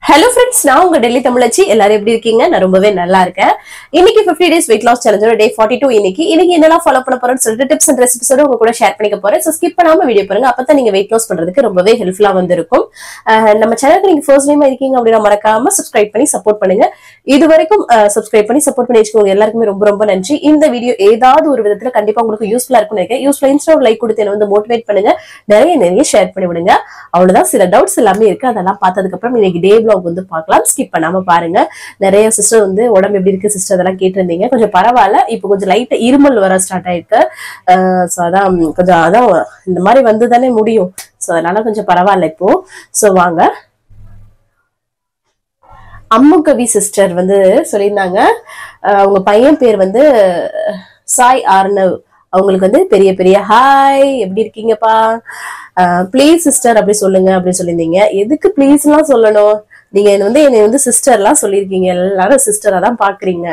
Hello friends, நான் உங்க டெல்லி தமிழச்சி. எல்லாரும் எப்படி இருக்கீங்க? நான் ரொம்பவே நல்லா இருக்கேன். இன்னைக்கு 50 days weight loss challenge டே 42. இன்னைக்கு என்னெல்லாம் ஃபாலோ பண்ண போறேன்னு சொல்லிட்டு டிப்ஸ் அண்ட் ரெசிபிஸோட உங்க கூட ஷேர் பண்ணிக்க போறேன். சோ ஸ்கிப் பண்ணாம வீடியோ பாருங்க. அப்பதான் நீங்க weight loss பண்றதுக்கு ரொம்பவே ஹெல்ப்ஃபுல்லா வந்திருக்கும். நம்ம சேனலுக்கு நீங்க ஃபர்ஸ்ட் டைம் இருக்கீங்க அப்படின்னா மறக்காம சப்ஸ்கிரைப் பண்ணி சப்போர்ட் பண்ணுங்க. இது வரைக்கும் சப்ஸ்கிரைப் பண்ணி சப்போர்ட் பண்ணி வச்சுக்கோங்க. எல்லாருக்குமே ரொம்ப ரொம்ப நன்றி. இந்த வீடியோ ஏதாவது ஒரு விதத்துல கண்டிப்பா உங்களுக்கு யூஸ்ஃபுல்லா இருக்கும்னு நினைக்கிறேன். யூஸ்ஃபுல்லா இன்ஸ்டா லைக் கொடுத்து என்ன வந்து மோட்டிவேட் பண்ணுங்க. நிறைய ஷேர் பண்ணி விடுங்க. அவ்வளவுதான். சில டவுட்ஸ் எல்லாமே இருக்கு. அதெல்லாம் பார்த்ததுக்கு அப்புறம் இன்னைக்கு டே vlog வந்து பார்க்கலாம். ஸ்கிப் பண்ணாம பாருங்க. நிறைய சிஸ்டர் வந்து உடம்பு எப்படி இருக்கு சிஸ்டர் அதெல்லாம் கேட்டிருந்தீங்க. கொஞ்சம் பரவாயில்ல. இப்போ கொஞ்சம் லைட்டா இருமல் வர ஸ்டார்ட் ஆயிருக்கு. சோ அதான் கொஞ்சம் அதான் இந்த மாதிரி வந்து தானே முடியும். சோ அதனால கொஞ்சம் பரவாயில்ல இப்போ. சோ வாங்க. அம்முகவி சிஸ்டர் வந்து சொல்லியிருந்தாங்க. அவங்க பையன் பேர் வந்து சாய் ஆர்னவ். அவங்களுக்கு வந்து பெரிய பெரிய ஹாய், எப்படி இருக்கீங்கப்பா, ப்ளீஸ் சிஸ்டர் அப்படி சொல்லுங்க அப்படின்னு சொல்லியிருந்தீங்க. எதுக்கு ப்ளீஸ் எல்லாம் சொல்லணும்? நீங்க என்னை வந்து சிஸ்டர் எல்லாம் சொல்லியிருக்கீங்க. எல்லாரும் சிஸ்டரா தான் பாக்குறீங்க.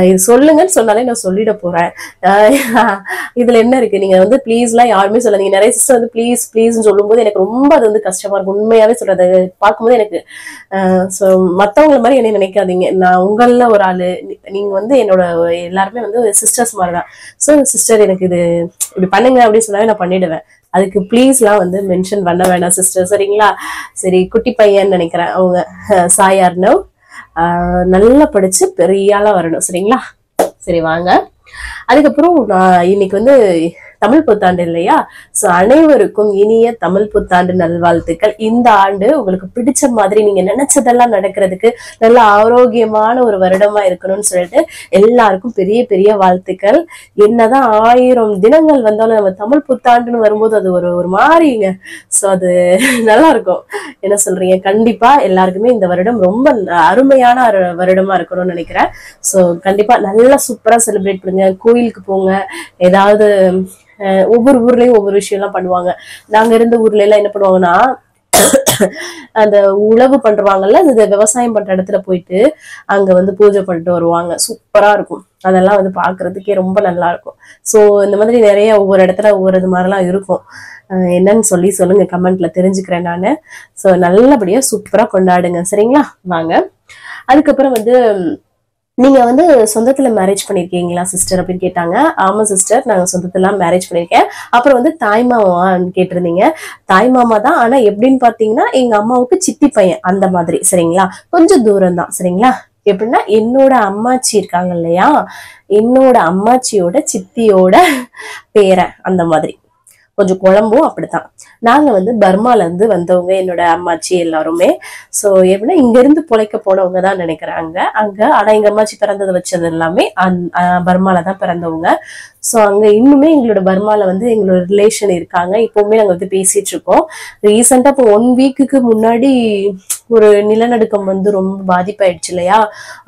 இது சொல்லுங்கன்னு சொன்னாலே நான் சொல்லிட போறேன். இதுல என்ன இருக்கு? நீங்க வந்து ப்ளீஸ் எல்லாம் யாருமே சொல்ல. நீங்க நிறைய சிஸ்டர் வந்து ப்ளீஸ் ப்ளீஸ்ன்னு சொல்லும் போது எனக்கு ரொம்ப அது வந்து கஷ்டமா இருக்கும். உண்மையாவே சொல்றது பார்க்கும்போது எனக்கு மத்தவங்கள மாதிரி என்னை நினைக்காதீங்க. நான் உங்கள ஒரு ஆளு. நீங்க வந்து என்னோட எல்லாருமே வந்து சிஸ்டர்ஸ் மாதிரிதான். சோ சிஸ்டர் எனக்கு இது இப்படி பண்ணுங்க அப்படின்னு சொன்னாவே நான் பண்ணிடுவேன். அதுக்கு ப்ளீஸ் எல்லாம் வந்து மென்ஷன் பண்ண வேணாம் சிஸ்டர், சரிங்களா? சரி, குட்டி பையன் நினைக்கிறேன் அவங்க, சாய் ஆர்னவ். நல்லா படிச்சு பெரிய ஆளா வரணும், சரிங்களா? சரி வாங்க. அதுக்கப்புறம் நான் இன்னைக்கு வந்து தமிழ் புத்தாண்டு இல்லையா? சோ அனைவருக்கும் இனிய தமிழ் புத்தாண்டு நல்வாழ்த்துக்கள். இந்த ஆண்டு உங்களுக்கு பிடிச்ச மாதிரி நீங்க நினைச்சதெல்லாம் நடக்கிறதுக்கு நல்ல ஆரோக்கியமான ஒரு வருடமா இருக்கணும்னு சொல்லிட்டு எல்லாருக்கும் பெரிய பெரிய வாழ்த்துக்கள். என்னதான் 1000 தினங்கள் வந்தாலும் நம்ம தமிழ் புத்தாண்டுன்னு வரும்போது அது ஒரு மாதிரிங்க. சோ அது நல்லா இருக்கும். என்ன சொல்றீங்க? கண்டிப்பா எல்லாருக்குமே இந்த வருடம் ரொம்ப அருமையான வருடமா இருக்கணும்னு நினைக்கிறேன். சோ கண்டிப்பா நல்லா சூப்பரா செலிப்ரேட் பண்ணுங்க. கோயிலுக்கு போங்க. ஏதாவது ஒவ்வொரு ஊர்லயும் ஒவ்வொரு விஷயம் எல்லாம் பண்ணுவாங்க. நாங்க இருந்த ஊர்ல எல்லாம் என்ன பண்ணுவாங்கன்னா, அந்த உழவு பண்றாங்கல்ல, அந்த விவசாயம் பண்ற இடத்துல போயிட்டு அங்க வந்து பூஜை பண்ணிட்டு வருவாங்க. சூப்பரா இருக்கும். அதெல்லாம் வந்து பாக்குறதுக்கே ரொம்ப நல்லா இருக்கும். சோ இந்த மாதிரி நிறைய ஒவ்வொரு இடத்துல ஒவ்வொரு இது மாதிரிலாம் இருக்கும். என்னன்னு சொல்லுங்க, கமெண்ட்ல தெரிஞ்சுக்கிறேன் நானு. சோ நல்லபடியா சூப்பரா கொண்டாடுங்க, சரிங்களா? வாங்க. அதுக்கப்புறம் வந்து நீங்க வந்து சொந்தத்துல மேரேஜ் பண்ணிருக்கீங்களா சிஸ்டர் அப்படின்னு கேட்டாங்க. ஆமா சிஸ்டர், நாங்க சொந்தத்துல மேரேஜ் பண்ணிருக்கேன். அப்புறம் வந்து தாய்மாமான்னு கேட்டிருந்தீங்க. தாய்மாமா தான், ஆனா எப்படின்னு பாத்தீங்கன்னா எங்க அம்மாவுக்கு சித்தி பையன் அந்த மாதிரி, சரிங்களா? கொஞ்சம் தூரம் தான், சரிங்களா? எப்படின்னா என்னோட அம்மாச்சி இருக்காங்க இல்லையா, என்னோட அம்மாச்சியோட சித்தியோட பேரன் அந்த மாதிரி. கொஞ்சம் குழம்பும் அப்படித்தான். நாங்க வந்து பர்மால இருந்து வந்தவங்க, என்னோட அம்மாச்சி எல்லாருமே. சோ எப்படின்னா இங்க இருந்து பொழைக்க போனவங்க தான் நினைக்கிறாங்க அங்க. ஆனா எங்க அம்மாச்சி பிறந்தது வச்சது எல்லாமே பர்மால தான் பிறந்தவங்க. சோ அங்க இன்னுமே எங்களோட பர்மால வந்து எங்களோட ரிலேஷன் இருக்காங்க. இப்பவுமே நாங்க வந்து பேசிட்டு இருக்கோம். ரீசெண்டா இப்போ 1 வீக்குக்கு முன்னாடி ஒரு நிலநடுக்கம் வந்து ரொம்ப பாதிப்பாயிடுச்சு இல்லையா?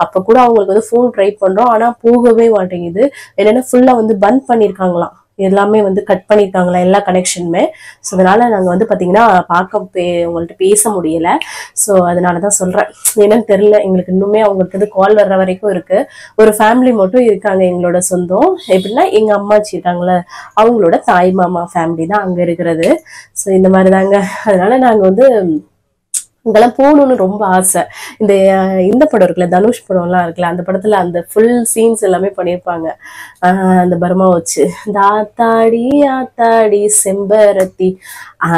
அப்ப கூட அவங்களுக்கு வந்து போன் ட்ரை பண்றோம், ஆனா போகவே மாட்டேங்குது. என்னன்னா ஃபுல்லா வந்து பந்த் பண்ணிருக்காங்களாம். எல்லாமே வந்து கட் பண்ணிருக்காங்களா எல்லா கனெக்ஷனுமே. ஸோ அதனால நாங்க வந்து பாத்தீங்கன்னா உங்கள்ட்ட பேச முடியல. ஸோ அதனாலதான் சொல்றேன். என்னன்னு தெரியல, எங்களுக்கு இன்னுமே அவங்களுக்கு வந்து கால் வர்ற வரைக்கும் இருக்கு. ஒரு ஃபேமிலி மட்டும் இருக்காங்க எங்களோட சொந்தம். எப்படின்னா எங்க அம்மாச்சி இருக்காங்களே, அவங்களோட தாய் மாமா ஃபேமிலி தான் அங்க இருக்கிறது. ஸோ இந்த மாதிரி தாங்க. அதனால நாங்க வந்து இங்கெல்லாம் போகணும்னு ரொம்ப ஆசை. இந்த படம் இருக்குல்ல, தனுஷ் படம் எல்லாம் இருக்குல்ல, அந்த படத்துல அந்த ஃபுல் சீன்ஸ் எல்லாமே பண்ணிருப்பாங்க. அந்த பர்மா வச்சு தாத்தாடி ஆத்தாடி செம்பரத்தி,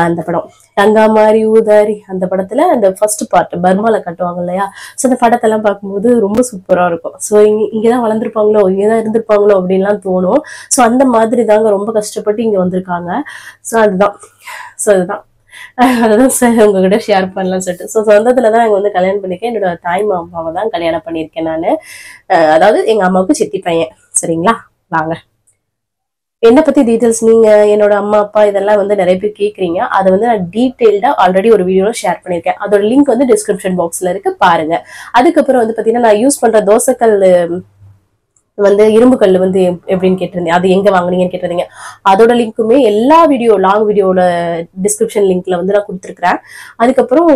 அந்த படம் தங்கா மாதிரி ஊதாரி, அந்த படத்துல அந்த ஃபர்ஸ்ட் பார்ட் பர்மால கட்டுவாங்க இல்லையா? ஸோ அந்த படத்தெல்லாம் பார்க்கும்போது ரொம்ப சூப்பரா இருக்கும். ஸோ இங்கதான் வளர்ந்துருப்பாங்களோ, இங்கதான் இருந்திருப்பாங்களோ அப்படின்லாம் தோணும். ஸோ அந்த மாதிரி தாங்க ரொம்ப கஷ்டப்பட்டு இங்க வந்திருக்காங்க. ஸோ அதுதான் அதான் சார் உங்ககிட்ட ஷேர் பண்ணலாம்னு சொல்லிட்டு. ஸோ சொந்தத்துலதான் இங்க வந்து கல்யாணம் பண்ணிருக்கேன். என்னோட தாய் மாமாவை தான் கல்யாணம் பண்ணியிருக்கேன் நானு. அதாவது எங்க அம்மாவுக்கு சித்தி பையன், சரிங்களா? வாங்க. என்ன பத்தி டீடைல்ஸ் நீங்க என்னோட அம்மா அப்பா இதெல்லாம் வந்து நிறைய பேர் கேக்குறீங்க. அதை வந்து நான் டீடைல்டா ஆல்ரெடி ஒரு வீடியோல ஷேர் பண்ணிருக்கேன். அதோட லிங்க் வந்து டிஸ்கிரிப்ஷன் பாக்ஸ்ல இருக்கு, பாருங்க. அதுக்கப்புறம் வந்து பாத்தீங்கன்னா நான் யூஸ் பண்ற தோசைக்கல் வந்து இரும்பு கல் வந்து எப்படின்னு கேட்டிருந்தேன். அது எங்க வாங்குனீங்கன்னு கேட்டிருந்தீங்க. அதோட லிங்க்குமே எல்லா லாங் வீடியோட டிஸ்கிரிப்ஷன் லிங்க்ல வந்து நான் கொடுத்துருக்கிறேன். அதுக்கப்புறம்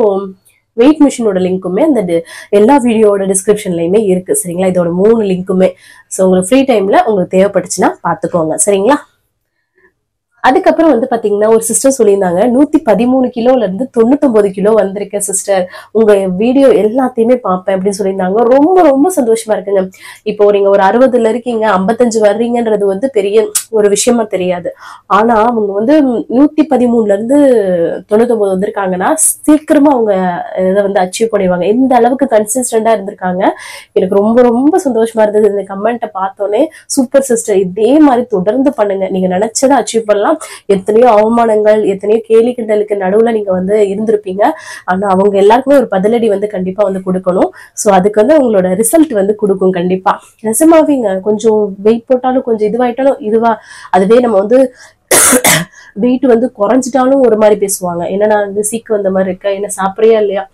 வெயிட் மிஷினோட லிங்க்குமே அந்த எல்லா வீடியோட டிஸ்கிரிப்ஷன்லயுமே இருக்கு, சரிங்களா? இதோட 3 லிங்க்குமே. ஸோ உங்களுக்கு ஃப்ரீ டைம்ல உங்களுக்கு தேவைப்பட்டுச்சுன்னா பாத்துக்கோங்க, சரிங்களா? அதுக்கப்புறம் வந்து பாத்தீங்கன்னா ஒரு சிஸ்டர் சொல்லியிருந்தாங்க 113 கிலோல இருந்து 99 கிலோ வந்திருக்கேன் சிஸ்டர், உங்க வீடியோ எல்லாத்தையுமே பார்ப்பேன் அப்படின்னு சொல்லியிருந்தாங்க. ரொம்ப ரொம்ப சந்தோஷமா இருக்குங்க. இப்போ நீங்க ஒரு 60ல இருக்கீங்க, 55 வர்றீங்கன்றது வந்து பெரிய ஒரு விஷயமா தெரியாது. ஆனா அவங்க வந்து 113ல இருந்து 99 வந்திருக்காங்கன்னா சீக்கிரமா அவங்க இதை வந்து அச்சீவ் பண்ணிடுவாங்க. இந்த அளவுக்கு கன்சிஸ்டண்டா இருந்திருக்காங்க. எனக்கு ரொம்ப ரொம்ப சந்தோஷமா இருந்தது இந்த கமெண்ட்டை பார்த்தோன்னே. சூப்பர் சிஸ்டர், இதே மாதிரி தொடர்ந்து பண்ணுங்க, நீங்க நினைச்சதை அச்சீவ் பண்ணலாம். எத்தனையோ அவமானங்கள், எத்தனையோ கேலி கிண்டலுக்கு நடுவுல நீங்க வந்து இருந்திருப்பீங்க. ஆனா அவங்க எல்லாருக்குமே ஒரு பதிலடி வந்து கண்டிப்பா வந்து கொடுக்கணும். சோ அதுக்கு வந்து உங்களோட ரிசல்ட் வந்து கொடுக்கும் கண்டிப்பா. நிஜமாவீங்க, கொஞ்சம் வெயிட் போட்டாலும் கொஞ்சம் இதுவாயிட்டாலும் இதுவா அதுவே நம்ம வந்து வெயிட் வந்து குறைஞ்சிட்டாலும் ஒரு மாதிரி பேசுவாங்க. என்னன்னா வந்து சீக்கு வந்த மாதிரி இருக்க, என்ன சாப்பிட்றியா இல்லையா,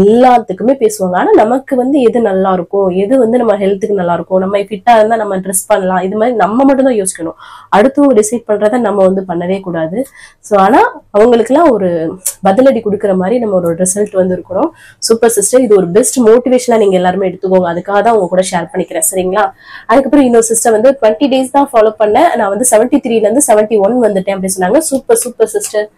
எல்லாத்துக்குமே பேசுவாங்க. ஆனா நமக்கு வந்து எது நல்லா இருக்கும், எது வந்து நம்ம ஹெல்த்துக்கு நல்லா இருக்கும், நம்ம ஃபிட்டா இருந்தா நம்ம ட்ரெஸ் பண்ணலாம், இது மாதிரி நம்ம மட்டும் தான் யோசிக்கணும். அடுத்தவங்க டிசைட் பண்றத நம்ம வந்து பண்ணவே கூடாது. ஸோ ஆனா அவங்களுக்கு எல்லாம் ஒரு பதிலடி கொடுக்குற மாதிரி நம்ம ஒரு ரிசல்ட் வந்து இருக்கணும். சூப்பர் சிஸ்டர், இது ஒரு பெஸ்ட் மோட்டிவேஷனா நீங்க எல்லாருமே எடுத்துக்கோங்க. அதுக்காக தான் உங்க கூட ஷேர் பண்ணிக்கிறேன், சரிங்களா? அதுக்கப்புறம் இன்னொரு சிஸ்டர் வந்து 20 days தான் ஃபாலோ பண்ணேன், நான் வந்து 73ல இருந்து 71 வந்துட்டேன் அப்படின்னு சொன்னாங்க. Super super sister.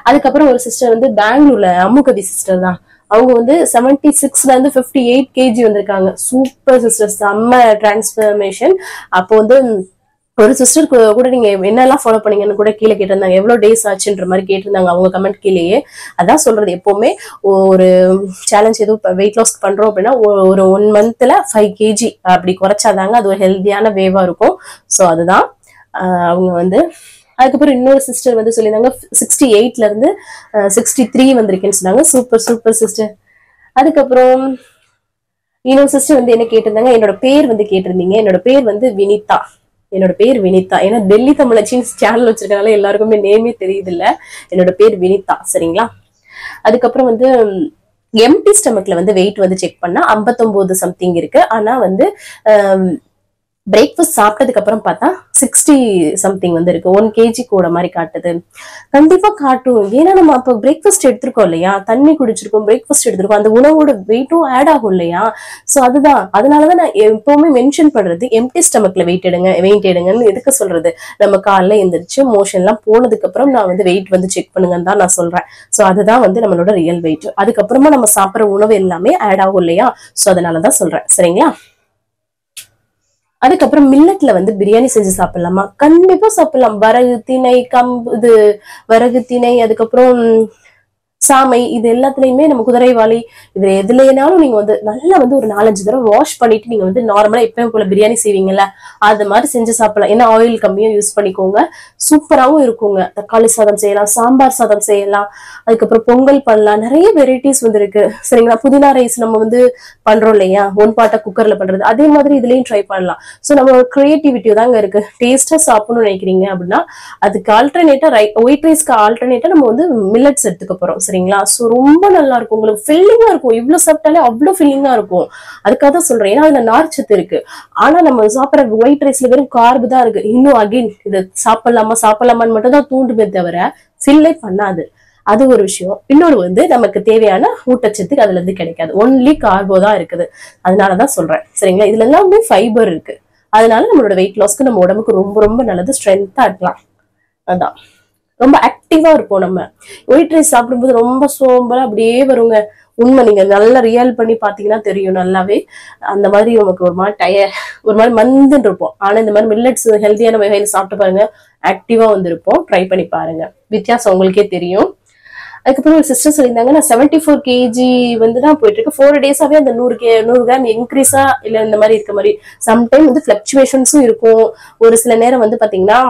அதுக்கப்புறம் ஒரு சிஸ்டர் வந்து பெங்களூர்ல அம்முகதி சிஸ்டர் தான், அவங்க வந்து 76ல இருந்து 58 kg வந்திருக்காங்க. சூப்பர் சிஸ்டர், செம்ம டிரான்ஸ்பர்மேஷன். அப்போ வந்து ஒரு சிஸ்டர் கூட நீங்க என்னெல்லாம் ஃபாலோ பண்ணீங்கன்னு கூட கீழே கேட்டிருந்தாங்க, எவ்வளவு டேஸ் ஆச்சுன்ற மாதிரி கேட்டிருந்தாங்க அவங்க கமெண்ட் கீழேயே. அதான் சொல்றது, எப்பவுமே ஒரு சேலஞ்ச் எதுவும் வெயிட் லாஸ் பண்றோம் அப்படின்னா ஒரு 1 monthல 5 kg அப்படி குறைச்சாதாங்க அது ஒரு ஹெல்தியான வேவா இருக்கும். ஸோ அதுதான் அவங்க வந்து. அதுக்கப்புறம் இன்னொரு சிஸ்டர் வந்து சொல்லியிருந்தாங்க 68ல இருந்து 63 வந்திருக்கேன்னு சொன்னாங்க. Super super sister. அதுக்கப்புறம் இன்னொரு சிஸ்டர் வந்து என்ன கேட்டிருந்தாங்க, என்னோட பேர் வந்து கேட்டிருந்தீங்க. என்னோட பேர் வந்து வினிதா. என்னோட பேர் வினிதா. ஏன்னா டெல்லி தமிழச்சின்னு சேனல் வச்சிருக்கனால எல்லாருக்குமே நேமே தெரியுது இல்ல. என்னோட பேர் வினிதா, சரிங்களா? அதுக்கப்புறம் வந்து எம்டி ஸ்டமக்ல வந்து வெயிட் வந்து செக் பண்ணா 59 சம்திங் இருக்கு. ஆனா வந்து பிரேக்ஃபாஸ்ட் சாப்பிட்டதுக்கு அப்புறம் பார்த்தா 60 சம்திங் வந்து இருக்கு. 1 kg கூட மாதிரி காட்டுது. கண்டிப்பா காட்டும். ஏன்னா நம்ம அப்ப பிரேக்ஃபாஸ்ட் எடுத்திருக்கோம் இல்லையா, தண்ணி குடிச்சிருக்கோம், பிரேக்ஃபாஸ்ட் எடுத்திருக்கோம், அந்த உணவோட வெயிட்டும் ஆட் ஆகும் இல்லையா. சோ அதுதான், அதனாலதான் நான் எப்பவுமே மென்ஷன் பண்றது எம்டி ஸ்டமக்ல வெயிட் எடுங்கன்னு. எதுக்கு சொல்றது, நம்ம காலைல எந்திரிச்சு மோஷன் எல்லாம் போனதுக்கு அப்புறம் நான் வந்து வெயிட் வந்து செக் பண்ணுங்கன்னு தான் நான் சொல்றேன். சோ அதுதான் வந்து நம்மளோட ரியல் வெயிட். அதுக்கப்புறமா நம்ம சாப்பிடுற உணவு எல்லாமே ஆட் ஆகும் இல்லையா. சோ அதனாலதான் சொல்றேன், சரிங்களா? அதுக்கப்புறம் மில்லட்ல வந்து பிரியாணி செஞ்சு சாப்பிடலாமா? கண்டிப்பா சாப்பிடலாம். வரகு திணை, கம்பு, வரகு திணை, அதுக்கப்புறம் சாமை, இது எல்லாத்துலயுமே நம்ம குதிரைவாளி, இது எதுலனாலும் நீங்க வந்து நல்லா வந்து ஒரு 4-5 தடவை வாஷ் பண்ணிட்டு நீங்க வந்து நார்மலா எப்பயும் போல பிரியாணி செய்வீங்கல்ல, அது மாதிரி செஞ்சு சாப்பிடலாம். ஏன்னா ஆயில் கம்மியா யூஸ் பண்ணிக்கோங்க, சூப்பராகவும் இருக்குங்க. தக்காளி சாதம் செய்யலாம், சாம்பார் சாதம் செய்யலாம், அதுக்கப்புறம் பொங்கல் பண்ணலாம், நிறைய வெரைட்டிஸ் வந்து இருக்கு, சரிங்களா? புதினா ரைஸ் நம்ம வந்து பண்றோம் இல்லையா, 1 பாட்டா குக்கர்ல பண்றது, அதே மாதிரி இதுலயும் ட்ரை பண்ணலாம். ஸோ நம்ம கிரியேட்டிவிட்டி தாங்க இருக்கு. டேஸ்டா சாப்பிடணும்னு நினைக்கிறீங்க அப்படின்னா அதுக்கு ஆல்டர்னேட்டா ஒயிட் ரைஸ்க்கு ஆல்டர்னேட்டா நம்ம வந்து மில்லட்ஸ் எடுத்துக்க போறோம், சரிங்களா? சோ ரொம்ப நல்லா இருக்கும், உங்களுக்கு ஃபில்லிங்கா இருக்கும். இவ்வளவு சாப்பிட்டாலே அவ்வளவு ஃபில்லிங்கா இருக்கும். அதுக்காக தான் சொல்றேன், ஏன்னா அதுல நார்ச்சத்து இருக்கு. ஆனா நம்ம சாப்பிடுற ஒயிட் ரைஸ்ல வெறும் கார்பு தான் இருக்கு. இன்னும் அகைன் இது சாப்பிடலாமான்னு மட்டும் தான் தூண்டுமே தவிர ஃபில்லே பண்ணாது. அது ஒரு விஷயம். இன்னொரு வந்து நமக்கு தேவையான ஊட்டச்சத்து அதுல இருந்து கிடைக்காது, ஒன்லி கார்போ தான் இருக்குது. அதனாலதான் சொல்றேன், சரிங்களா? இதுல எல்லாமே ஃபைபர் இருக்கு. அதனால நம்மளோட வெயிட் லாஸ்க்கு நம்ம உடம்புக்கு ரொம்ப ரொம்ப நல்லது, ஸ்ட்ரென்த்தா இருக்கலாம். அதான் ரொம்ப ஆக்டிவா இருப்போம். நம்ம ஒயிட் ரைஸ் சாப்பிடும்போது ரொம்ப சோம்பலா அப்படியே வருங்க. உண்மை, நீங்க நல்லா ரியல் பண்ணி பாத்தீங்கன்னா தெரியும் நல்லாவே. அந்த மாதிரி நமக்கு ஒரு மாதிரி மந்துன்னு இருப்போம். ஆனா இந்த மாதிரி மில்லட்ஸ் ஹெல்த்தியான வகையில சாப்பிட்டு பாருங்க, ஆக்டிவா வந்து இருப்போம். ட்ரை பண்ணி பாருங்க, வித்தியாசம் உங்களுக்கே தெரியும். அதுக்கப்புறம் ஒரு சிஸ்டர் சொல்லியிருந்தாங்க, நான் 74 kg வந்து தான் போயிட்டு இருக்கு. 4 டேஸாவே அந்த 100 கிராம் இன்க்ரீஸா இல்ல இந்த மாதிரி இருக்க மாதிரி. சம்டைம் வந்து பிளக்சுவேஷன்ஸும் இருக்கும். ஒரு சில நேரம் வந்து பாத்தீங்கன்னா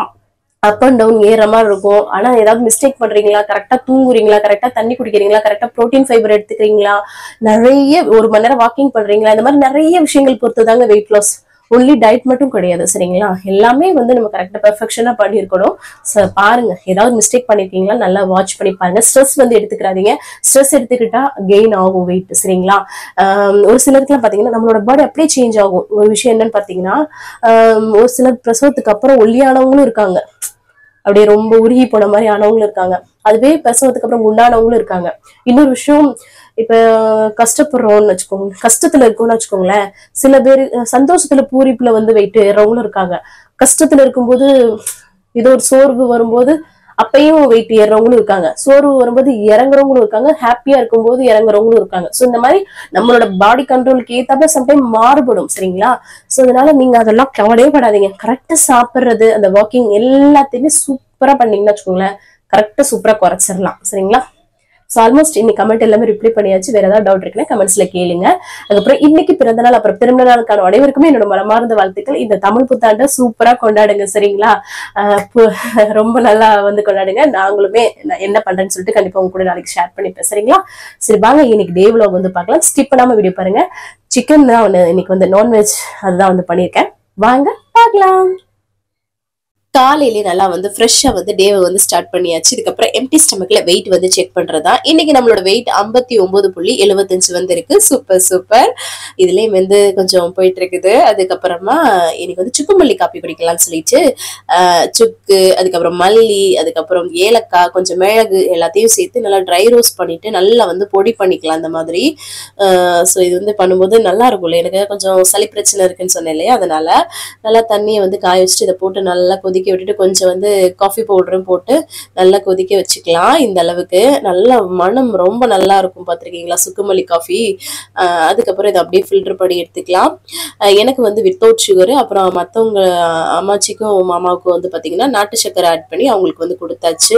அப் அண்ட் டவுன் ஏற மாதிரி இருக்கும். ஆனா ஏதாவது மிஸ்டேக் பண்றீங்களா, கரெக்டா தூங்குறீங்களா, கரெக்டா தண்ணி குடிக்கிறீங்களா, கரெக்டா ப்ரோட்டீன் ஃபைபர் எடுத்துக்கிறீங்களா, நிறைய 1 மணி நேரம் வாக்கிங் பண்றீங்களா, இந்த மாதிரி நிறைய விஷயங்கள் பொறுத்துதாங்க வெயிட் லாஸ். ஒன்லி டயட் மட்டும் கிடையாது, சரிங்களா? எல்லாமே வந்து நம்ம கரெக்டா பெர்ஃபெக்ஷனா பண்ணிருக்கணும். பாருங்க, ஏதாவது மிஸ்டேக் பண்ணிருக்கீங்களா நல்லா வாட்ச் பண்ணி பாருங்க. ஸ்ட்ரெஸ் வந்து எடுத்துக்கிறாதீங்க. ஸ்ட்ரெஸ் எடுத்துக்கிட்டா கெயின் ஆகும் வெயிட், சரிங்களா? ஒரு சிலருக்குலாம் பாத்தீங்கன்னா நம்மளோட பாடி அப்படியே சேஞ்ச் ஆகும். ஒரு விஷயம் என்னன்னு பாத்தீங்கன்னா, ஒரு சிலர் பிரசவத்துக்கு அப்புறம் ஒல்லியானவங்களும் இருக்காங்க, அப்படியே ரொம்ப உருகி போன மாதிரி ஆனவங்களும் இருக்காங்க. அதுவே பிரசவத்துக்கு அப்புறம் உண்டானவங்களும் இருக்காங்க. இன்னொரு விஷயம், இப்ப கஷ்டப்படுறோம்னு வச்சுக்கோங்க, கஷ்டத்துல இருக்கோம்னு வச்சுக்கோங்களேன், சில பேர் சந்தோஷத்துல பூரிப்புல வந்து வெயிட் ஏறவங்களும் இருக்காங்க. கஷ்டத்துல இருக்கும்போது இது ஒரு சோர்வு வரும்போது அப்பயும் வெயிட் ஏறவங்களும் இருக்காங்க, சோர்வு வரும்போது இறங்குறவங்களும் இருக்காங்க, ஹாப்பியா இருக்கும்போது இறங்குறவங்களும் இருக்காங்க. சோ இந்த மாதிரி நம்மளோட பாடி கண்ட்ரோலுக்கு ஏத்தாப்ப சம்டைம் மாறுபடும். சரிங்களா? சோ அதனால நீங்க அதெல்லாம் கவலையே படாதீங்க. கரெக்டா சாப்பிடுறது, அந்த வாக்கிங் எல்லாத்தையுமே சூப்பரா பண்ணீங்கன்னு வச்சுக்கோங்களேன், கரெக்டா சூப்பரா குறைச்சிடலாம். சரிங்களா? ஸோ ஆல்மோஸ்ட் இன்னைக்கு கமெண்ட் எல்லாமே ரிப்ளை பண்ணியாச்சு. வேற ஏதாவது டவுட் இருக்குன்னா கமெண்ட்ஸ்ல கேளுங்க. அதுக்கப்புறம் இன்னைக்கு பிறந்த நாள் அப்புறம் திருமண நாளுக்கான அனைவருக்குமே என்னோட மனமார்ந்த வாழ்த்துக்கள். இந்த தமிழ் புத்தாண்டை சூப்பரா கொண்டாடுங்க. சரிங்களா? ரொம்ப நல்லா வந்து கொண்டாடுங்க. நாங்களுமே என்ன பண்றேன்னு சொல்லிட்டு கண்டிப்பா உங்க கூட நாளைக்கு ஷேர் பண்ணிப்பேன். சரிங்களா? சரி வாங்க இன்னைக்கு டே vlog வந்து பார்க்கலாம். ஸ்கிப் பண்ணாம வீடியோ பாருங்க. சிக்கன் தான் இன்னைக்கு வந்து நான்வெஜ் அதுதான் வந்து பண்ணியிருக்கேன். வாங்க பார்க்கலாம். காலையிலேயே நல்லா வந்து ஃப்ரெஷ்ஷா வந்து டேவை வந்து ஸ்டார்ட் பண்ணியாச்சு. இதுக்கப்புறம் எம்டி ஸ்டமக்ல வெயிட் வந்து செக் பண்றதா. இன்னைக்கு நம்மளோட வெயிட் 59.75 வந்து இருக்கு. Super super. இதுலயும் வந்து கொஞ்சம் போயிட்டு இருக்குது. அதுக்கப்புறமா இன்னைக்கு வந்து சுக்குமல்லி காப்பி குடிக்கலாம்னு சொல்லிட்டு சுக்கு, அதுக்கப்புறம் மல்லி, அதுக்கப்புறம் ஏலக்காய், கொஞ்சம் மிளகு எல்லாத்தையும் சேர்த்து நல்லா ட்ரை ரோஸ்ட் பண்ணிட்டு நல்லா வந்து பொடி பண்ணிக்கலாம் அந்த மாதிரி. ஸோ இது வந்து பண்ணும்போது நல்லா இருக்கும்ல. எனக்கு கொஞ்சம் சளி பிரச்சனை இருக்குன்னு சொன்னேன் இல்லையா, அதனால நல்லா தண்ணியை வந்து காய வச்சுட்டு இதை போட்டு நல்லா கொதிக்க விட்டுட்டு கொஞ்சம் வந்து காஃபி பவுடரும் போட்டு நல்லா கொதிக்க வச்சுக்கலாம். இந்த அளவுக்கு நல்லா மனம் ரொம்ப நல்லா இருக்கும். பார்த்துருக்கீங்களா சுக்குமல்லி காஃபி? அதுக்கப்புறம் இதை அப்படியே ஃபில்டர் பண்ணி எடுத்துக்கலாம். எனக்கு வந்து வித்தவுட் சுகரு, அப்புறம் மற்றவங்க அம்மாச்சிக்கும் மாமாவுக்கும் வந்து பார்த்தீங்கன்னா நாட்டு சக்கரை ஆட் பண்ணி அவங்களுக்கு வந்து கொடுத்தாச்சு.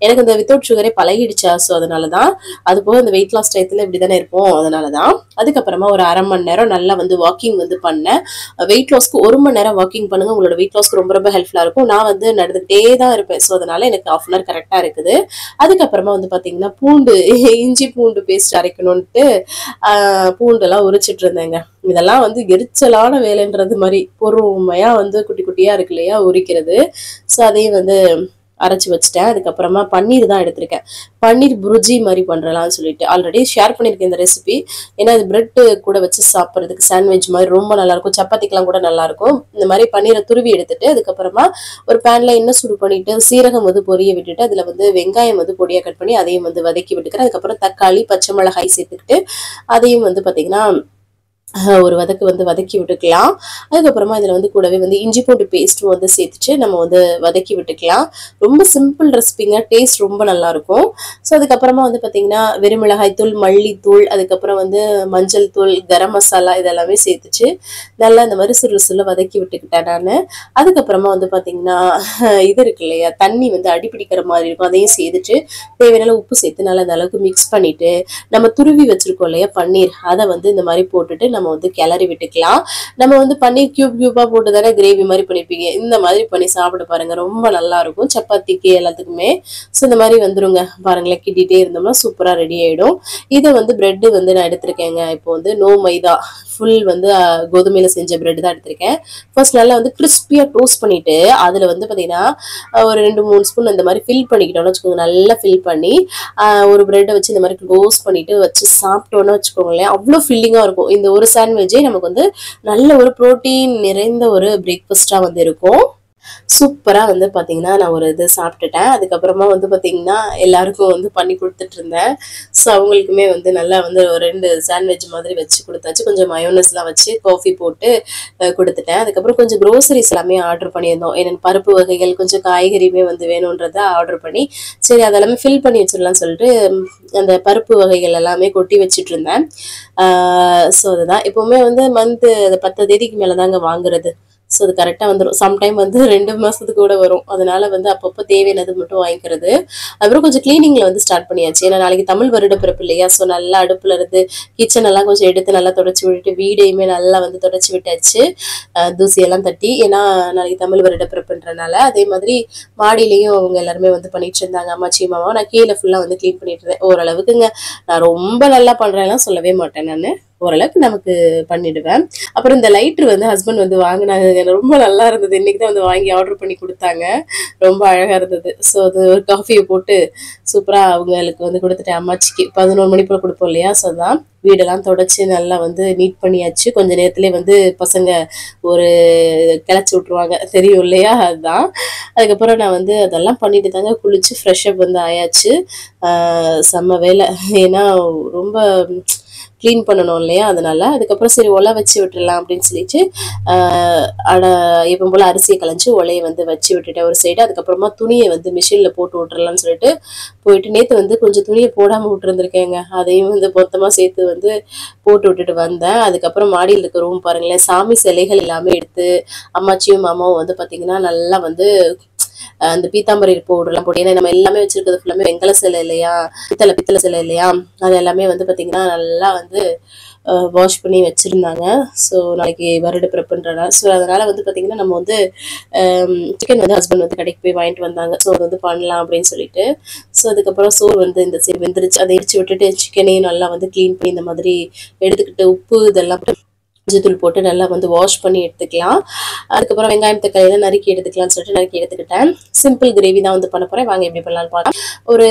எனக்கு இந்த வித்தவுட் சுகரே பழகிடுச்சா, ஸோ அதனால தான். அது போக இந்த வெயிட் லாஸ் டயத்தில் இப்படி தானே இருப்போம், அதனால தான். அதுக்கப்புறமா ஒரு 1/2 மணி நேரம் நல்லா வந்து வாக்கிங் வந்து பண்ணேன். வெயிட் லாஸ்க்கு 1 மணி நேரம் வாக்கிங் பண்ணுங்க, உங்களோட வெயிட் லாஸ்க்கு ரொம்ப ரொம்ப ஹெல்ப்ஃபுல்லா இருக்கும். நான் வந்து நடந்துகிட்டே தான் இருப்பேன். ஸோ அதனால எனக்கு 1/2 அன் ஹவர் கரெக்டா இருக்குது. அதுக்கப்புறமா வந்து பாத்தீங்கன்னா பூண்டு, இஞ்சி பூண்டு பேஸ்ட் அரைக்கணும்ட்டு பூண்டெல்லாம் உரிச்சிட்டு இருந்தேங்க. இதெல்லாம் வந்து எரிச்சலான வேலைன்றது மாதிரி பொறுமையா வந்து குட்டி குட்டியா இருக்கு இல்லையா உரிக்கிறது. ஸோ அதையும் வந்து அரைச்சி வச்சுட்டேன். அதுக்கப்புறமா பன்னீர் தான் எடுத்திருக்கேன். பன்னீர் புருஜி மாதிரி பண்றலாம்னு சொல்லிட்டு ஆல்ரெடி ஷேர் பண்ணியிருக்கேன் இந்த ரெசிபி. ஏன்னா இது பிரெட் கூட வச்சு சாப்பிட்றதுக்கு சாண்ட்விச் மாதிரி ரொம்ப நல்லா இருக்கும், சப்பாத்திக்கெல்லாம் கூட நல்லா இருக்கும். இந்த மாதிரி பன்னீரை துருவி எடுத்துட்டு அதுக்கப்புறமா ஒரு பேன்ல எண்ணெய் சூடு பண்ணிட்டு சீரகம் வந்து பொரிய விட்டுட்டு அதுல வந்து வெங்காயம் வந்து பொடியா கட் பண்ணி அதையும் வந்து வதக்கி விட்டுக்கிறேன். அதுக்கப்புறம் தக்காளி, பச்சை மிளகாய் சேர்த்துக்கிட்டு அதையும் வந்து பாத்தீங்கன்னா ஒரு வதக்கு வந்து வதக்கி விட்டுக்கலாம். அதுக்கப்புறமா இதில் வந்து கூடவே வந்து இஞ்சி பூண்டு பேஸ்ட்டும் வந்து சேர்த்துட்டு நம்ம வந்து வதக்கி விட்டுக்கலாம். ரொம்ப சிம்பிள் ரெசிபிங்க, டேஸ்ட் ரொம்ப நல்லா இருக்கும். ஸோ அதுக்கப்புறமா வந்து பார்த்தீங்கன்னா வெறுமிளகாய் தூள், மல்லித்தூள், அதுக்கப்புறம் வந்து மஞ்சள் தூள், கரம் மசாலா இதெல்லாமே சேர்த்துச்சு நல்லா இந்த மாதிரி சுருசுல வதக்கி விட்டுக்கிட்டேன் நான். அதுக்கப்புறமா வந்து பார்த்தீங்கன்னா இது இருக்கு இல்லையா, தண்ணி வந்து அடிப்பிடிக்கிற மாதிரி இருக்கும், அதையும் சேர்த்துட்டு தேவையான உப்பு சேர்த்து நல்லா அந்த அளவுக்கு மிக்ஸ் பண்ணிட்டு நம்ம துருவி வச்சிருக்கோம் இல்லையா பன்னீர், அதை வந்து இந்த மாதிரி போட்டுட்டு நம்ம வந்து கிளறி விட்டுக்கலாம். நம்ம வந்து பன்னீர் கியூபா போட்டு தானே கிரேவி மாதிரி பண்ணிருப்பீங்க, இந்த மாதிரி பண்ணி சாப்பிட பாருங்க, ரொம்ப நல்லா இருக்கும் சப்பாத்திக்கு எல்லாத்துக்குமே. ஸோ இந்த மாதிரி வந்துருங்க பாருங்களேன், கிட்டிகிட்டே இருந்தோம்னா சூப்பரா ரெடி ஆயிடும். இதை வந்து பிரெட் வந்து நான் எடுத்திருக்கேங்க. இப்போ வந்து நோ மைதா, ஃபுல் வந்து கோதுமையில செஞ்ச பிரெட் தான் எடுத்திருக்கேன். ஃபர்ஸ்ட் நல்லா வந்து கிறிஸ்பியா டோஸ்ட் பண்ணிட்டு அதுல வந்து பாத்தீங்கன்னா ஒரு 2-3 ஸ்பூன் இந்த மாதிரி ஃபில் பண்ணிக்கிட்டோம்னு வச்சுக்கோங்க. நல்லா ஃபில் பண்ணி ஒரு பிரெட்டை வச்சு இந்த மாதிரி க்ளோஸ் பண்ணிட்டு வச்சு சாப்பிட்டோன்னு வச்சுக்கோங்களேன், அவ்வளோ ஃபில்லிங்கா இருக்கும். இந்த ஒரு சாண்ட்விச்சே நமக்கு வந்து நல்ல ஒரு ப்ரோட்டீன் நிறைந்த ஒரு பிரேக்ஃபாஸ்டா வந்து இருக்கும். சூப்பரா வந்து பாத்தீங்கன்னா நான் ஒரு இது சாப்பிட்டுட்டேன். அதுக்கப்புறமா வந்து பாத்தீங்கன்னா எல்லாருக்கும் வந்து பண்ணி கொடுத்துட்டு இருந்தேன். ஸோ அவங்களுக்குமே வந்து நல்லா வந்து ஒரு 2 சாண்ட்விச் மாதிரி வச்சு கொடுத்தாச்சு. கொஞ்சம் மயோனஸ்லாம் வச்சு காஃபி போட்டு கொடுத்துட்டேன். அதுக்கப்புறம் கொஞ்சம் க்ரோசரிஸ் எல்லாமே ஆர்டர் பண்ணியிருந்தோம். எனக்கு பருப்பு வகைகள், கொஞ்சம் காய்கறியுமே வந்து வேணுன்றதை ஆர்டர் பண்ணி சரி அதெல்லாமே ஃபில் பண்ணி வச்சிடலாம்னு சொல்லிட்டு அந்த பருப்பு வகைகள் எல்லாமே கொட்டி வச்சுட்டு இருந்தேன். ஸோ அதுதான் எப்பவுமே வந்து மந்த் 10 தேதிக்கு மேலே தாங்க வாங்குறது. ஸோ அது கரெக்டாக வந்துடும். சம்டைம் வந்து 2 மாதத்துக்கு கூட வரும். அதனால வந்து அப்பப்போ தேவையானது மட்டும் வாங்கிக்கிறது. அப்புறம் கொஞ்சம் கிளீனிங்கில் வந்து ஸ்டார்ட் பண்ணியாச்சு. ஏன்னா நாளைக்கு தமிழ் வருட பிறப்பு இல்லையா, ஸோ நல்லா அடுப்பில் இருந்து கிச்சன் எல்லாம் கொஞ்சம் எடுத்து நல்லா தொடச்சி விட்டுட்டு வீடையுமே நல்லா வந்து தொடச்சி விட்டாச்சு, தூசியெல்லாம் தட்டி. ஏன்னா நாளைக்கு தமிழ் வருட பிறப்புன்றனால. அதே மாதிரி மாடியிலையும் அவங்க எல்லாருமே வந்து பண்ணிட்டு இருந்தாங்க, அம்மாச்சி மாமா. நான் கீழே ஃபுல்லாக வந்து க்ளீன் பண்ணிட்டு இருந்தேன். ஓரளவுக்குங்க, நான் ரொம்ப நல்லா பண்ணுறேன்லாம் சொல்லவே மாட்டேன், நான் ஓரளவுக்கு நமக்கு பண்ணிடுவேன். அப்புறம் இந்த லைட்ரு வந்து ஹஸ்பண்ட் வந்து வாங்கினாங்க, ரொம்ப நல்லா இருந்தது. இன்னைக்கு தான் வந்து வாங்கி ஆர்டர் பண்ணி கொடுத்தாங்க, ரொம்ப அழகா இருந்தது. ஸோ அது ஒரு காஃபியை போட்டு சூப்பரா அவங்களுக்கு வந்து கொடுத்துட்டேன். அம்மாச்சிக்கு 11 மணி போல கொடுப்போம் இல்லையா, ஸோ தான் வீடெல்லாம் தொடச்சி நல்லா வந்து நீட் பண்ணியாச்சு. கொஞ்ச நேரத்துலேயே வந்து பசங்க ஒரு கிளச்சி விட்ருவாங்க, தெரியும் இல்லையா, அதுதான். அதுக்கப்புறம் நான் வந்து அதெல்லாம் பண்ணிட்டு தாங்க குளிச்சு ஃப்ரெஷ்அப் வந்து ஆயாச்சு. செம்ம வேலை. ஏன்னா ரொம்ப க்ளீன் பண்ணணும் இல்லையா, அதனால அதுக்கப்புறம் சரி ஒலை வச்சு விட்டுடலாம் அப்படின்னு சொல்லிட்டு எப்போ போல அரிசியை கலைஞ்சு ஒலையை வந்து வச்சு விட்டுட்டேன் ஒரு சைடு. அதுக்கப்புறமா துணியை வந்து மிஷினில் போட்டு விட்டுறலாம்னு சொல்லிட்டு போயிட்டு நேற்று வந்து கொஞ்சம் துணியை போடாமல் விட்டுருந்துருக்கேங்க, அதையும் வந்து மொத்தமாக சேர்த்து வந்து போட்டு விட்டுட்டு வந்தேன். அதுக்கப்புறம் மாடியில் இருக்க ரூம் பாருங்களேன், சாமி சிலைகள் எல்லாமே எடுத்து அம்மாச்சியும் மாமாவும் வந்து பார்த்தீங்கன்னா நல்லா வந்து அந்த பீத்தாம்பரி பவுடர்லாம் போட்டு, ஏன்னா நம்ம எல்லாமே வச்சிருக்கிறது ஃபுல்லாமே வெங்கல சிலை இல்லையா, பித்தளை சிலை இல்லையா, அது எல்லாமே வந்து பார்த்தீங்கன்னா நல்லா வந்து வாஷ் பண்ணி வச்சுருந்தாங்க. ஸோ நாளைக்கு வருட பிறப்புன்றனால ஸோ அதனால் வந்து பார்த்திங்கன்னா நம்ம வந்து சிக்கன் வந்து ஹஸ்பண்ட் வந்து கடைக்கு போய் வாங்கிட்டு வந்தாங்க. ஸோ அது வந்து பண்ணலாம் அப்படின்னு சொல்லிட்டு ஸோ அதுக்கப்புறம் சோறு வந்து இந்த சரி வெந்துருச்சு, அதை இடிச்சு விட்டுட்டு சிக்கனையும் நல்லா வந்து க்ளீன் பண்ணி இந்த மாதிரி எடுத்துக்கிட்டு உப்பு இதெல்லாம் மஞ்சத்தூள் போட்டு நல்லா வந்து வாஷ் பண்ணி எடுத்துக்கலாம். அதுக்கப்புறம் வெங்காயம் தக்காளியெல்லாம் நறுக்கி எடுத்துக்கலாம்னு சொல்லிட்டு நறுக்கி எடுத்துக்கிட்டேன். சிம்பிள் கிரேவி தான் வந்து பண்ண போகிறேன், வாங்க எப்படி பண்ணலாம்னு பார்க்கலாம். ஒரு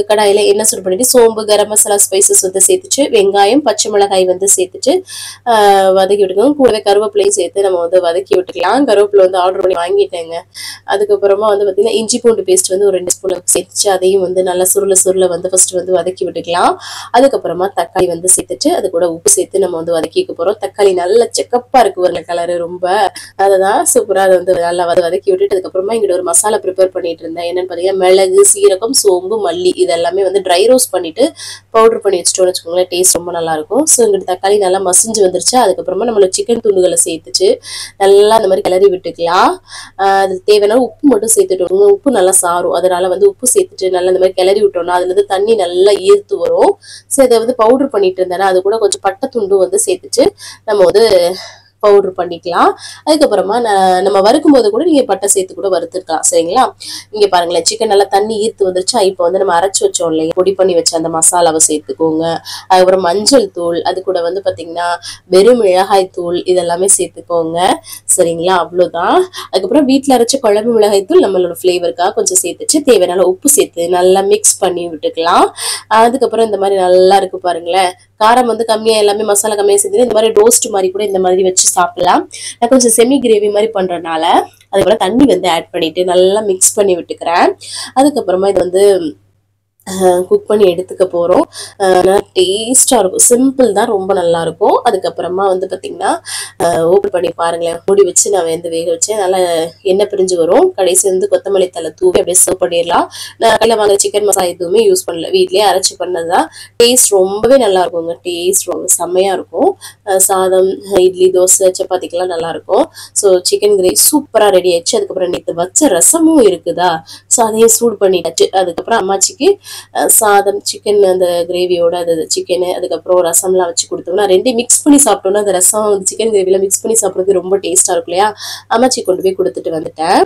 கடாயில் எண்ணெய் சுடு பண்ணிட்டு சோம்பு கரம் மசாலா ஸ்பைசஸ் வந்து சேர்த்துச்சு, வெங்காயம் பச்சை மிளகாய் வந்து சேர்த்துட்டு வதக்கி விட்டுக்கோங்க. கூடவே கருவேப்பிலையும் சேர்த்து நம்ம வந்து வதக்கி விட்டுக்கலாம். கருவேப்பிலை வந்து ஆர்டர் பண்ணி வாங்கிட்டேங்க. அதுக்கப்புறமா வந்து பார்த்தீங்கன்னா இஞ்சி பூண்டு பேஸ்ட் வந்து ஒரு 2 ஸ்பூன் சேர்த்துச்சு, அதையும் வந்து நல்லா சுருள வந்து ஃபர்ஸ்ட் வந்து வதக்கி விட்டுக்கலாம். அதுக்கப்புறமா தக்காளி வந்து சேர்த்துட்டு அது கூட உப்பு சேர்த்து நம்ம வந்து வதக்கிக்க போகிறோம். தக்காளி நல்ல செக்கப்பா இருக்கு ஒரு கலரு, ரொம்ப அதுதான் சூப்பரா. அதை வந்து நல்லா வதக்கி விட்டுட்டு அதுக்கப்புறமா இங்கிட்ட ஒரு மசாலா ப்ரிப்பேர் பண்ணிட்டு இருந்தேன். என்னன்னு பார்த்தீங்கன்னா மிளகு சீரகம் சோம்பு மல்லி இதெல்லாமே வந்து ட்ரை ரோஸ்ட் பண்ணிட்டு பவுடர் பண்ணி வச்சுட்டோம்னு வச்சுக்கோங்களேன், டேஸ்ட் ரொம்ப நல்லா இருக்கும். ஸோ இங்கிட்ட தக்காளி நல்லா மசிஞ்சு வந்துருச்சு. அதுக்கப்புறமா நம்மளோட சிக்கன் துண்டுகளை சேர்த்துச்சு நல்லா அந்த மாதிரி கிளறி விட்டுக்கலாம். அது தேவையான உப்பு மட்டும் சேர்த்துட்டு, உப்பு நல்லா சாரும், அதனால வந்து உப்பு சேர்த்துட்டு நல்லா இந்த மாதிரி கிளறி விட்டோம்னா அதுல இருந்து தண்ணி நல்லா ஈர்த்து வரும். ஸோ இதை வந்து பவுடர் பண்ணிட்டு இருந்தேன்னா அது கூட கொஞ்சம் பட்டை துண்டு வந்து சேர்த்துட்டு நம்ம வந்து பவுடர் பண்ணிக்கலாம். அதுக்கப்புறமா நம்ம வறுக்கும் போது கூட நீங்க பட்டை சேர்த்து கூட வறுத்துக்கலாம், சரிங்களா. இங்க பாருங்களேன், சிக்கன் நல்லா தண்ணி ஈர்த்து வந்துருச்சா. இப்போ வந்து நம்ம அரைச்சு வச்சோம் இல்லையா, பொடி பண்ணி வச்ச அந்த மசாலாவை சேர்த்துக்கோங்க. அதுக்கப்புறம் மஞ்சள் தூள், அது கூட வந்து பாத்தீங்கன்னா வெறும் மிளகாய் தூள் இதெல்லாமே சேர்த்துக்கோங்க, சரிங்களா. அவ்வளவுதான். அதுக்கப்புறம் வீட்டுல அரைச்ச குழம்பு மிளகாய் தூள் நம்மளோட ஃபிளேவருக்காக கொஞ்சம் சேர்த்துச்சு, தேவையான உப்பு சேர்த்து நல்லா மிக்ஸ் பண்ணி விட்டுக்கலாம். அதுக்கப்புறம் இந்த மாதிரி நல்லா இருக்கு பாருங்களேன், காரம் வந்து கம்மியா எல்லாமே மசாலா கம்மியா சேர்த்து இந்த மாதிரி ரோஸ்ட் மாதிரி கூட இந்த மாதிரி வச்சு சாப்பிடலாம். நான் கொஞ்சம் செமி கிரேவி மாதிரி பண்றதுனால அதுக்கப்புறம் தண்ணி வந்து ஆட் பண்ணிட்டு நல்லா மிக்ஸ் பண்ணி விட்டுக்கிறேன். அதுக்கப்புறமா இது வந்து குக் பண்ணி எடுத்துக்க போகிறோம். டேஸ்டாக இருக்கும், சிம்பிள் தான், ரொம்ப நல்லா இருக்கும். அதுக்கப்புறமா வந்து பார்த்தீங்கன்னா ஓப்பன் பண்ணி பாருங்களேன், மூடி வச்சு நான் வந்து வேக வச்சேன், நல்லா எண்ணெய் பிரிஞ்சு வரும். கடைசி வந்து கொத்தமல்லி தலை தூவி அப்படியே சர்வ் பண்ணிடலாம். நான் கையில் வாங்குற சிக்கன் மசாலா எதுவுமே யூஸ் பண்ணல, வீட்லேயே அரைச்சி பண்ணது தான். டேஸ்ட் ரொம்பவே நல்லா இருக்குங்க, டேஸ்ட் ரொம்ப செம்மையாக இருக்கும். சாதம் இட்லி தோசை சப்பாத்திக்கெல்லாம் நல்லா இருக்கும். ஸோ சிக்கன் கிரேவி சூப்பராக ரெடி ஆயிடுச்சு. அதுக்கப்புறம் நேற்று வச்ச ரசமும் இருக்குதா, ஸோ அதையும் சூடு பண்ணிட்டாச்சு. அதுக்கப்புறம் அம்மாச்சிக்கு சாதம் சிக்கன் அந்த கிரேவியோட அது சிக்கனு அதுக்கப்புறம் ரசம்லாம் வச்சு கொடுத்தோம்னா ரெண்டையும் மிக்ஸ் பண்ணி சாப்பிட்டோம்னா அந்த ரசம் சிக்கன் கிரேவில மிக்ஸ் பண்ணி சாப்பிட்றது ரொம்ப டேஸ்டா இருக்கும் இல்லையா. அம்மாச்சி கொண்டு போய் கொடுத்துட்டு வந்துட்டேன்.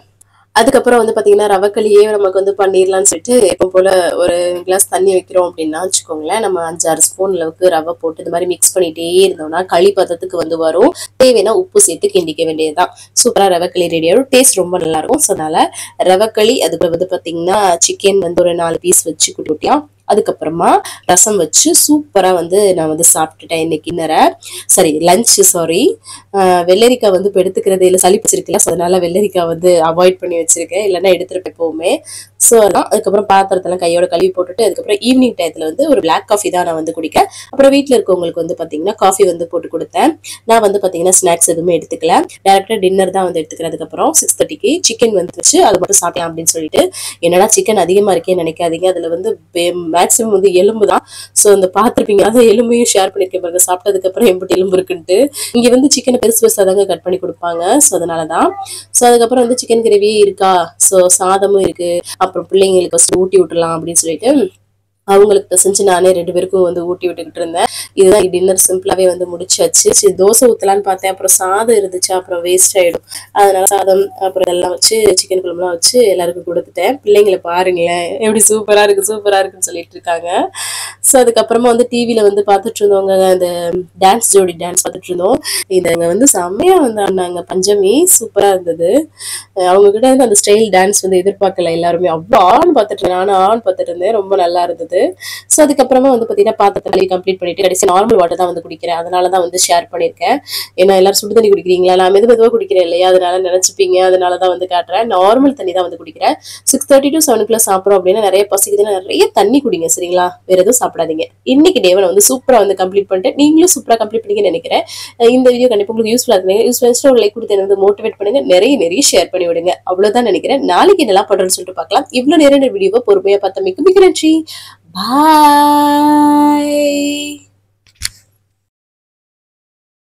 அதுக்கப்புறம் வந்து பாத்தீங்கன்னா ரவைக்களியே நமக்கு வந்து பண்ணிடலாம்னு சொல்லிட்டு எப்போ போல ஒரு கிளாஸ் தண்ணி வைக்கிறோம் அப்படின்னா வச்சுக்கோங்களேன், நம்ம 5-6 ஸ்பூன் அளவுக்கு ரவை போட்டு இந்த மாதிரி மிக்ஸ் பண்ணிட்டே இருந்தோம்னா களி பதத்துக்கு வந்து வரும். தேவைன்னா உப்பு சேர்த்து கிண்டிக்க வேண்டியதுதான். சூப்பரா ரவைக்களி ரெடி ஆகும், டேஸ்ட் ரொம்ப நல்லா இருக்கும். ஸோ அதனால ரவைக்களி அதுக்கு வந்து பாத்தீங்கன்னா சிக்கன் வந்து ஒரு 4 பீஸ் வச்சு கொடுக்கலாம். அதுக்கப்புறமா ரசம் வச்சு சூப்பரா வந்து நான் வந்து சாப்பிட்டுட்டேன் இன்னைக்கு லஞ்ச். வெள்ளரிக்காய் வந்து இப்போ எடுத்துக்கிறது இல்லை, சளி பிடிச்சிருக்குல்ல, ஸோ அதனால வெள்ளரிக்காய் வந்து அவாய்ட் பண்ணி வச்சிருக்கேன், இல்லைன்னா எடுத்துருப்பேன் எப்பவுமே. ஸோ அதான் அதுக்கப்புறம் பாத்திரத்தெல்லாம் கையோட கழுவி போட்டுட்டு அதுக்கப்புறம் ஈவினிங் டயத்துல வந்து ஒரு பிளாக் காஃபி தான் நான் வந்து குடிக்க. அப்புறம் வீட்டில் இருக்கவங்களுக்கு வந்து பார்த்தீங்கன்னா காஃபி வந்து போட்டு கொடுத்தேன். நான் வந்து பார்த்தீங்கன்னா ஸ்நாக்ஸ் எதுவுமே எடுத்துக்கல, டேரக்டா டின்னர் தான் வந்து எடுத்துக்கிறேன். அதுக்கப்புறம் 6:30க்கு சிக்கன் வந்து வச்சு அது மட்டும் சாப்பிடலாம் அப்படின்னு சொல்லிட்டு. என்னன்னா சிக்கன் அதிகமா இருக்கேன்னு நினைக்காதீங்க, அதுல வந்து மேக்ஸிமம் வந்து எலும்பு தான். ஸோ அந்த பார்த்துருப்பீங்க, அதை எலும்பையும் ஷேர் பண்ணிருக்கேன் பாருங்க, சாப்பிட்டதுக்கு அப்புறம் எம்பிட்டு எலும்பு இருக்குன்ட்டு. இங்க வந்து சிக்கனை பெருசு பெருசாக தாங்க கட் பண்ணி கொடுப்பாங்க, ஸோ அதனாலதான். ஸோ அதுக்கப்புறம் வந்து சிக்கன் கிரேவி இருக்கா, ஸோ சாதமும் இருக்கு, அப்புறம் பிள்ளைங்களுக்கு ஃபர்ஸ்ட் ஊட்டி விட்டுலாம் அப்படின்னு சொல்லிட்டு அவங்களுக்கு செஞ்சு நானே 2 பேருக்கும் வந்து ஊட்டி விட்டுக்கிட்டு இருந்தேன். இதுதான் டின்னர் சிம்பிளாவே வந்து முடிச்சாச்சு. சரி தோசை ஊத்தலான்னு பார்த்தேன், அப்புறம் சாதம் இருந்துச்சு, அப்புறம் வேஸ்ட் ஆயிடும், அதனால சாதம் அப்புறம் எல்லாம் வச்சு சிக்கன் குழம்புலாம் வச்சு எல்லாருக்கும் கொடுத்துட்டேன். பிள்ளைங்களை பாருங்களேன் எப்படி சூப்பரா இருக்குன்னு சொல்லிட்டு இருக்காங்க. ஸோ அதுக்கப்புறமா வந்து டிவியில வந்து பார்த்துட்டு இருந்தவங்க அந்த ஜோடி டான்ஸ் பார்த்துட்டு இருந்தோம். இங்க வந்து செம்மையா வந்து ஆடினாங்க, பஞ்சமி சூப்பரா இருந்தது. அவங்க கிட்ட வந்து அந்த ஸ்டைல் டான்ஸ் வந்து எதிர்பார்க்கல எல்லாருமே, அவ்வளோ ஆண் பார்த்துட்டு இருந்தேன், நானும் ஆண் பார்த்துட்டு இருந்தேன், ரொம்ப நல்லா இருந்தது. இருந்தது. ஸோ அதுக்கப்புறமா வந்து பார்த்தீங்கன்னா பாத்திரத்தை கம்ப்ளீட் பண்ணிட்டு கடைசி நார்மல் வாட்டர் தான் வந்து குடிக்கிறேன். அதனால தான் வந்து ஷேர் பண்ணியிருக்கேன். ஏன்னா எல்லாரும் சுடு தண்ணி குடிக்கிறீங்களா, நான் மெதுவாக குடிக்கிறேன் இல்லையா, அதனால நினைச்சுப்பீங்க, அதனால தான் வந்து காட்டுறேன். நார்மல் தண்ணி தான் வந்து குடிக்கிறேன். 6:30 to 7 சாப்பிட்றோம் அப்படின்னா நிறைய பசிக்குதுன்னா நிறைய தண்ணி குடிங்க, சரிங்களா? வேற எதுவும் சாப்பிடாதீங்க. இன்னைக்கு டேவை வந்து சூப்பரா வந்து கம்ப்ளீட் பண்ணிட்டு நீங்களும் சூப்பரா கம்ப்ளீட் பண்ணிங்கன்னு நினைக்கிறேன். இந்த வீடியோ கண்டிப்பா உங்களுக்கு யூஸ்ஃபுல்லா இருக்கு. யூஸ்ஃபுல்லா ஒரு லைக் கொடுத்து என்ன வந்து மோட்டிவேட் பண்ணுங்க, நிறைய நிறைய ஷேர் பண்ணி விடுங்க. அவ்வளவுதான் நினைக்கிறேன். நாளைக்கு என்னெல்லாம் பண்றேன்னு சொல்லிட்டு பார்க்கலாம். இவ்வளவு நேரம் வீடியோவை பொறுமையா பார்த்தமைக்கு மிக நன்றி. பாய்.